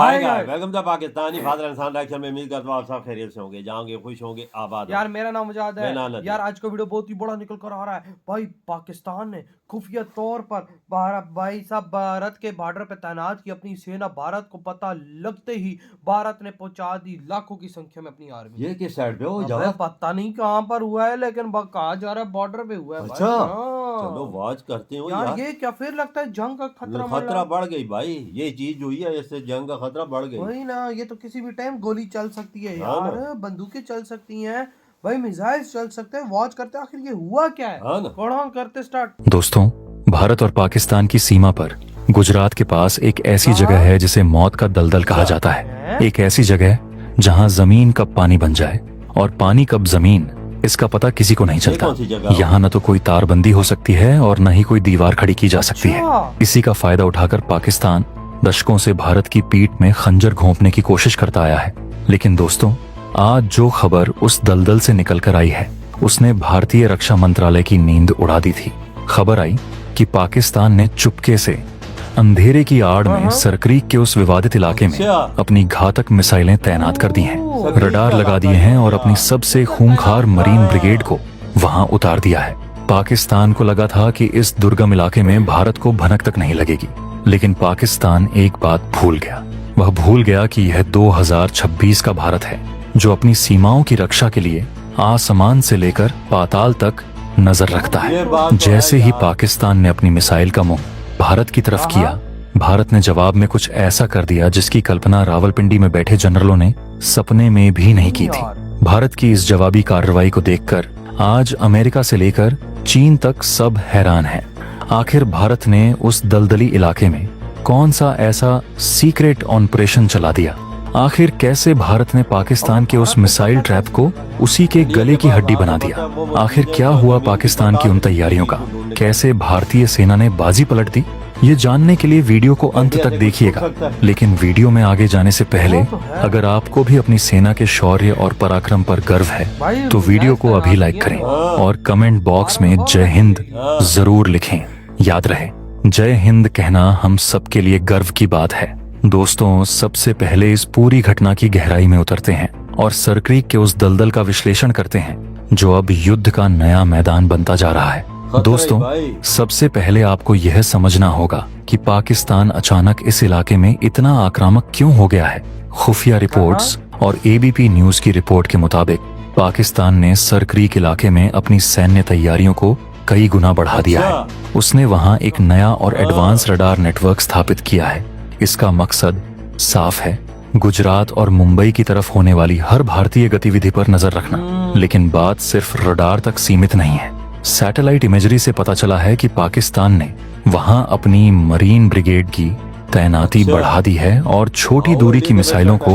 आएगा welcome to Pakistani father इंसान reaction में उम्मीद करता हूं आप सब खैरियत से होंगे, जाओगे खुश होंगे, आबाद यार मेरा नाम मुजाद है। मेरा नाम यार आज का वीडियो बहुत ही बड़ा निकल कर आ रहा है भाई। पाकिस्तान ने खुफिया तौर पर भारत के बॉर्डर पे तैनात की अपनी सेना। भारत को पता लगते ही भारत ने पहुंचा दी लाखों की संख्या में अपनी आर्मी। ये किस साइड पे हो अबे पता नहीं कहां पर हुआ है, लेकिन कहा जा रहा है बॉर्डर पे हुआ है। अच्छा भाई चलो वाच करते हो यार, यार। ये क्या फिर लगता है जंग का खतरा बढ़ गई भाई, ये चीज हुई है, इससे जंग का खतरा बढ़ गई। वही ना, ये तो किसी भी टाइम गोली चल सकती है हाँ यार, बंदूकें चल सकती हैं भाई, मिसाइल चल सकते हैं। वॉच करते हैं आखिर ये हुआ क्या है। हाँ ना। पढ़ो करते स्टार्ट। दोस्तों, भारत और पाकिस्तान की सीमा पर गुजरात के पास एक ऐसी जगह है जिसे मौत का दलदल कहा जाता है। एक ऐसी जगह जहां जमीन कब पानी बन जाए और पानी कब जमीन, इसका पता किसी को नहीं चलता। यहाँ न तो कोई तारबंदी हो सकती है और न ही कोई दीवार खड़ी की जा सकती है। इसी का फायदा उठाकर पाकिस्तान दशकों से भारत की पीठ में खंजर घोंपने की कोशिश करता आया है। लेकिन दोस्तों, आज जो खबर उस दलदल से निकल कर आई है उसने भारतीय रक्षा मंत्रालय की नींद उड़ा दी थी। खबर आई कि पाकिस्तान ने चुपके से अंधेरे की आड़ में सरक्रीक के उस विवादित इलाके में अपनी घातक मिसाइलें तैनात कर दी हैं, रडार लगा दिए हैं और अपनी सबसे खूंखार मरीन ब्रिगेड को वहां उतार दिया है। पाकिस्तान को लगा था कि इस दुर्गम इलाके में भारत को भनक तक नहीं लगेगी, लेकिन पाकिस्तान एक बात भूल गया। वह भूल गया कि यह 2026 का भारत है जो अपनी सीमाओं की रक्षा के लिए आसमान से लेकर पाताल तक नजर रखता है। जैसे ही पाकिस्तान ने अपनी मिसाइल का मुंह भारत की तरफ किया, भारत ने जवाब में कुछ ऐसा कर दिया जिसकी कल्पना रावलपिंडी में बैठे जनरलों ने सपने में भी नहीं की थी। भारत की इस जवाबी कार्रवाई को देखकर आज अमेरिका से लेकर चीन तक सब हैरान हैं। आखिर भारत ने उस दलदली इलाके में कौन सा ऐसा सीक्रेट ऑपरेशन चला दिया? आखिर कैसे भारत ने पाकिस्तान के उस मिसाइल ट्रैप को उसी के गले की हड्डी बना दिया? आखिर क्या हुआ पाकिस्तान की उन तैयारियों का? कैसे भारतीय सेना ने बाजी पलट दी? ये जानने के लिए वीडियो को अंत तक देखिएगा। लेकिन वीडियो में आगे जाने से पहले अगर आपको भी अपनी सेना के शौर्य और पराक्रम पर गर्व है तो वीडियो को अभी लाइक करें और कमेंट बॉक्स में जय हिंद जरूर लिखें। याद रहे, जय हिंद कहना हम सबके लिए गर्व की बात है। दोस्तों, सबसे पहले इस पूरी घटना की गहराई में उतरते हैं और सरक्रीक के उस दलदल का विश्लेषण करते हैं जो अब युद्ध का नया मैदान बनता जा रहा है। दोस्तों, सबसे पहले आपको यह समझना होगा कि पाकिस्तान अचानक इस इलाके में इतना आक्रामक क्यों हो गया है। खुफिया रिपोर्ट्स और एबीपी न्यूज की रिपोर्ट के मुताबिक पाकिस्तान ने सरक्रीक इलाके में अपनी सैन्य तैयारियों को कई गुना बढ़ा दिया है। उसने वहां एक नया और एडवांस रडार नेटवर्क स्थापित किया है। इसका मकसद साफ है, गुजरात और मुंबई की तरफ होने वाली हर भारतीय गतिविधि पर नजर रखना। लेकिन बात सिर्फ रडार तक सीमित नहीं है। सैटेलाइट इमेजरी से पता चला है कि पाकिस्तान ने वहां अपनी मरीन ब्रिगेड की तैनाती बढ़ा दी है और छोटी दूरी की मिसाइलों को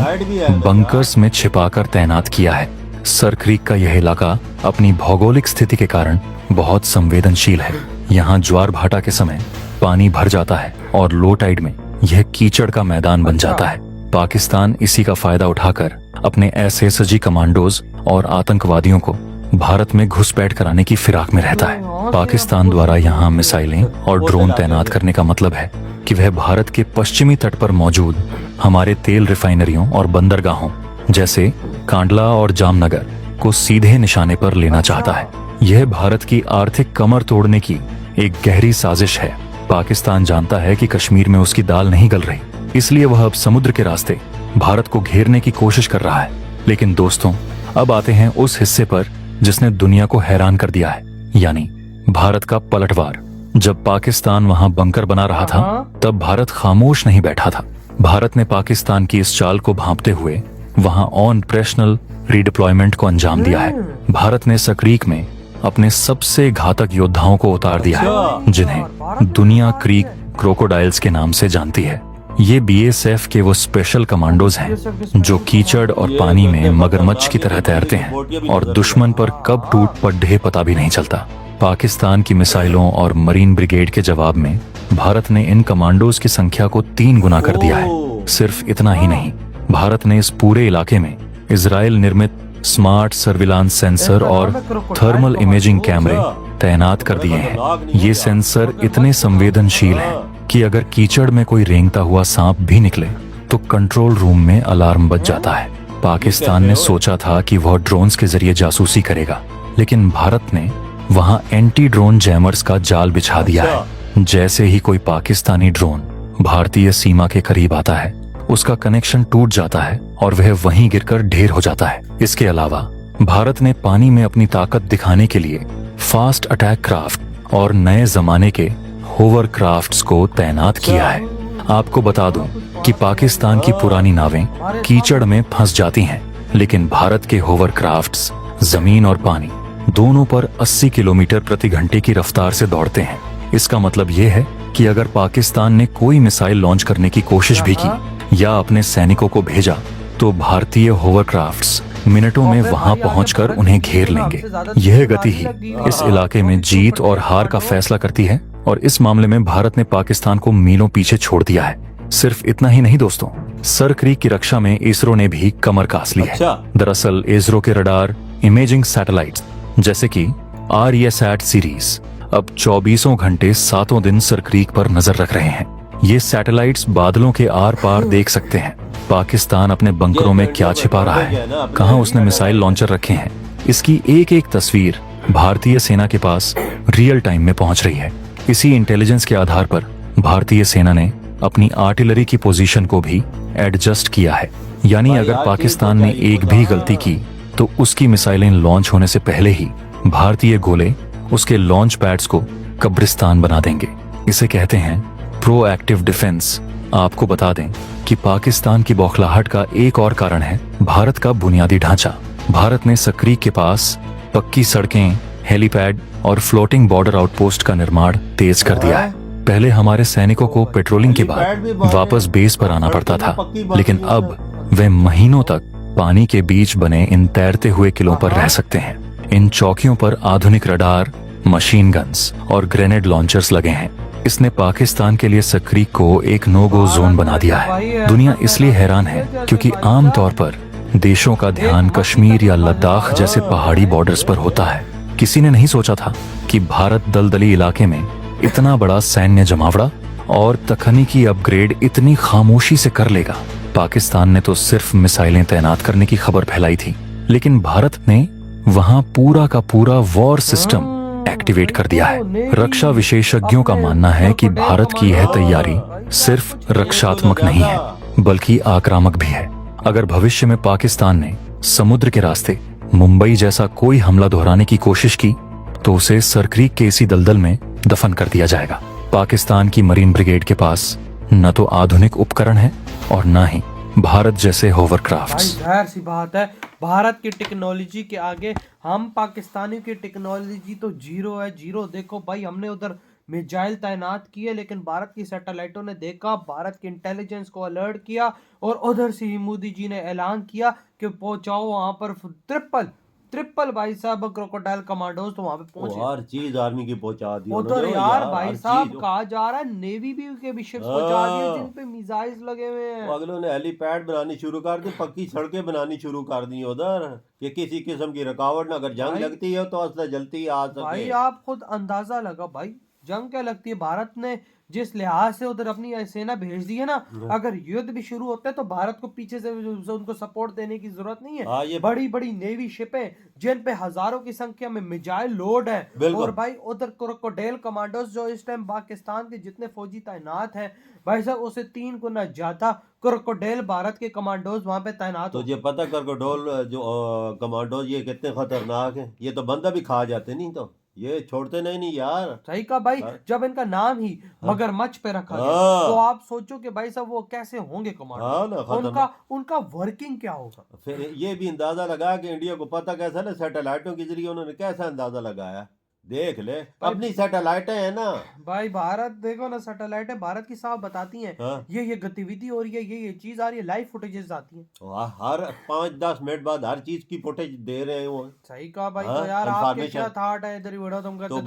बंकर्स में छिपाकर तैनात किया है। सरक्रीक का यह इलाका अपनी भौगोलिक स्थिति के कारण बहुत संवेदनशील है। यहाँ ज्वार भाटा के समय पानी भर जाता है और लो टाइड में यह कीचड़ का मैदान बन जाता है। पाकिस्तान इसी का फायदा उठाकर अपने एसएसजी कमांडोज और आतंकवादियों को भारत में घुसपैठ कराने की फिराक में रहता है। पाकिस्तान द्वारा यहाँ मिसाइलें और ड्रोन तैनात करने का मतलब है कि वह भारत के पश्चिमी तट पर मौजूद हमारे तेल रिफाइनरियों और बंदरगाहों जैसे कांडला और जामनगर को सीधे निशाने पर लेना चाहता है। यह भारत की आर्थिक कमर तोड़ने की एक गहरी साजिश है। पाकिस्तान जानता है कि कश्मीर में उसकी दाल नहीं गल रही, इसलिए वह अब समुद्र के रास्ते भारत को घेरने की कोशिश कर रहा है। लेकिन दोस्तों, अब आते हैं उस हिस्से पर जिसने दुनिया को हैरान कर दिया है, यानी भारत का पलटवार। जब पाकिस्तान वहां बंकर बना रहा था तब भारत खामोश नहीं बैठा था। भारत ने पाकिस्तान की इस चाल को भांपते हुए वहां ऑपरेशनल रीडिप्लॉयमेंट को अंजाम दिया है। भारत ने सरक्रीक में अपने सबसे घातक योद्धाओं को उतार दिया है जिन्हें दुनिया क्रीक क्रोकोडाइल्स के नाम से जानती है। ये बीएसएफ के वो स्पेशल कमांडोज हैं जो कीचड़ और पानी में मगरमच्छ की तरह तैरते हैं और दुश्मन पर कब टूट पड़े पता भी नहीं चलता। पाकिस्तान की मिसाइलों और मरीन ब्रिगेड के जवाब में भारत ने इन कमांडोज की संख्या को 3 गुना कर दिया है। सिर्फ इतना ही नहीं, भारत ने इस पूरे इलाके में इजराइल निर्मित स्मार्ट सर्विलांस सेंसर और थर्मल इमेजिंग कैमरे तैनात कर दिए हैं। ये सेंसर इतने संवेदनशील हैं कि अगर कीचड़ में कोई रेंगता हुआ सांप भी निकले तो कंट्रोल रूम में अलार्म बज जाता है। पाकिस्तान ने सोचा था कि वह ड्रोन्स के जरिए जासूसी करेगा, लेकिन भारत ने वहां एंटी ड्रोन जैमर्स का जाल बिछा दिया है। जैसे ही कोई पाकिस्तानी ड्रोन भारतीय सीमा के करीब आता है, उसका कनेक्शन टूट जाता है और वह वहीं गिरकर ढेर हो जाता है। इसके अलावा भारत ने पानी में अपनी ताकत दिखाने के लिए फास्ट अटैक क्राफ्ट और नए जमाने के होवर क्राफ्ट्स को तैनात किया है। आपको बता दूं कि पाकिस्तान की पुरानी नावें कीचड़ में फंस जाती हैं, लेकिन भारत के होवर क्राफ्ट्स जमीन और पानी दोनों पर 80 किलोमीटर प्रति घंटे की रफ्तार से दौड़ते हैं। इसका मतलब यह है कि अगर पाकिस्तान ने कोई मिसाइल लॉन्च करने की कोशिश भी की या अपने सैनिकों को भेजा, तो भारतीय होवरक्राफ्ट्स मिनटों में वहां पहुंचकर उन्हें घेर लेंगे। यह गति ही इस इलाके में जीत और हार का फैसला करती है, और इस मामले में भारत ने पाकिस्तान को मीलों पीछे छोड़ दिया है। सिर्फ इतना ही नहीं दोस्तों, सर क्रीक की रक्षा में इसरो ने भी कमर कस ली है। दरअसल इसरो के रडार इमेजिंग सैटेलाइट्स जैसे कि RESAT सीरीज अब 24 घंटे 7 दिन सर क्रीक पर नजर रख रहे हैं। ये सैटेलाइट्स बादलों के आर पार देख सकते हैं पाकिस्तान अपने बंकरों में क्या छिपा रहा है, कहां उसने मिसाइल लॉन्चर रखे हैं। इसकी एक एक तस्वीर भारतीय सेना के पास रियल टाइम में पहुंच रही है। इसी इंटेलिजेंस के आधार पर भारतीय सेना ने अपनी आर्टिलरी की पोजीशन को भी एडजस्ट किया है। यानी अगर पाकिस्तान ने एक भी गलती की तो उसकी मिसाइलें लॉन्च होने से पहले ही भारतीय गोले उसके लॉन्च पैड्स को कब्रिस्तान बना देंगे। इसे कहते हैं प्रोएक्टिव डिफेंस। आपको बता दें कि पाकिस्तान की बौखलाहट का एक और कारण है भारत का बुनियादी ढांचा। भारत ने सक्रीक के पास पक्की सड़कें, हेलीपैड और फ्लोटिंग बॉर्डर आउटपोस्ट का निर्माण तेज कर दिया है। पहले हमारे सैनिकों को पेट्रोलिंग के बाद वापस बेस पर आना पड़ता था, लेकिन अब वे महीनों तक पानी के बीच बने इन तैरते हुए किलों पर रह सकते हैं। इन चौकियों पर आधुनिक रडार, मशीन गन्स और ग्रेनेड लॉन्चर्स लगे हैं। इसने पाकिस्तान के लिए सक्रीक को एक नो गो जोन बना दिया है। दुनिया इसलिए हैरान है क्योंकि आमतौर पर देशों का ध्यान कश्मीर या लद्दाख जैसे पहाड़ी बॉर्डर्स पर होता है। किसी ने नहीं सोचा था कि भारत दलदली इलाके में इतना बड़ा सैन्य जमावड़ा और तकनीकी अपग्रेड इतनी खामोशी से कर लेगा। पाकिस्तान ने तो सिर्फ मिसाइलें तैनात करने की खबर फैलाई थी, लेकिन भारत ने वहां पूरा का पूरा वॉर सिस्टम एक्टिवेट कर दिया है। रक्षा विशेषज्ञों का मानना है कि भारत की यह तैयारी सिर्फ रक्षात्मक नहीं है, बल्कि आक्रामक भी है। अगर भविष्य में पाकिस्तान ने समुद्र के रास्ते मुंबई जैसा कोई हमला दोहराने की कोशिश की, तो उसे सरक्रीक के इसी दलदल में दफन कर दिया जाएगा। पाकिस्तान की मरीन ब्रिगेड के पास न तो आधुनिक उपकरण है और न ही भारत जैसे होवरक्राफ्ट्स। जाहिर सी बात है, भारत की टेक्नोलॉजी के आगे हम पाकिस्तानी की टेक्नोलॉजी तो जीरो है, जीरो। देखो भाई, हमने उधर मिसाइल तैनात किए, लेकिन भारत की सैटेलाइटों ने देखा, भारत की इंटेलिजेंस को अलर्ट किया, और उधर से ही मोदी जी ने ऐलान किया कि पहुंचाओ वहां पर ट्रिपल भाई साहब क्रोकोडाइल कमांडोज तो वहां पे पहुंचे। हर चीज आर्मी की पहुंचा दी उधर यार भाई साहब कहा जा रहा है नेवी भी के शिप्स पहुंचा दी जिन पे मिसाइल्स लगे हुए हैं। अगलों ने हेलीपैड बनानी शुरू कर दी, पक्की सड़कें बनानी शुरू कर दी उधर, कि किसी किस्म की रुकावट ना, अगर जंग लगती है तो असला जल्दी आ सके। भाई आप खुद अंदाजा लगा भाई, जंग क्या लगती है। भारत ने जिस लिहाज से उधर अपनी सेना भेज दी है ना, अगर युद्ध भी शुरू होता है तो भारत को पीछे से उनको सपोर्ट देने की जरूरत नहीं है। ये बड़ी बड़ी नेवी शिपें जिन पे हजारों की संख्या में मिसाइल लोड है, और भाई उधर क्रोकोडाइल कमांडोज जो इस टाइम पाकिस्तान के जितने फौजी तैनात हैं भाई साहब, उसे 3 गुना ज्यादा क्रोकोडाइल भारत के कमांडोज वहां पे तैनात। तो ये पता क्रोकोडाइल जो कमांडोज ये कितने खतरनाक है, ये तो बंदा भी खा जाते, नहीं तो ये छोड़ते नहीं यार। सही कहा भाई, जब इनका नाम ही मगरमच्छ पे रखा गया, तो आप सोचो कि भाई साहब वो कैसे होंगे कमांडो, उनका वर्किंग क्या होगा। फिर ये भी अंदाजा लगा कि इंडिया को पता कैसा ना, सैटेलाइटों के जरिए उन्होंने कैसा अंदाजा लगाया। देख ले, अपनी सैटेलाइटें हैं ना भाई, भारत देखो ना, सैटेलाइटें भारत की साफ बताती हैं ये गतिविधि हो रही है, ये चीज आ रही है, लाइव फुटेजेस आती हैं हर 5-10 मिनट बाद हर चीज की फुटेज दे रहे हैं वो। सही कहा भाई। तो यार आपके क्या थॉट है, इधर ही बढ़ो तुम करते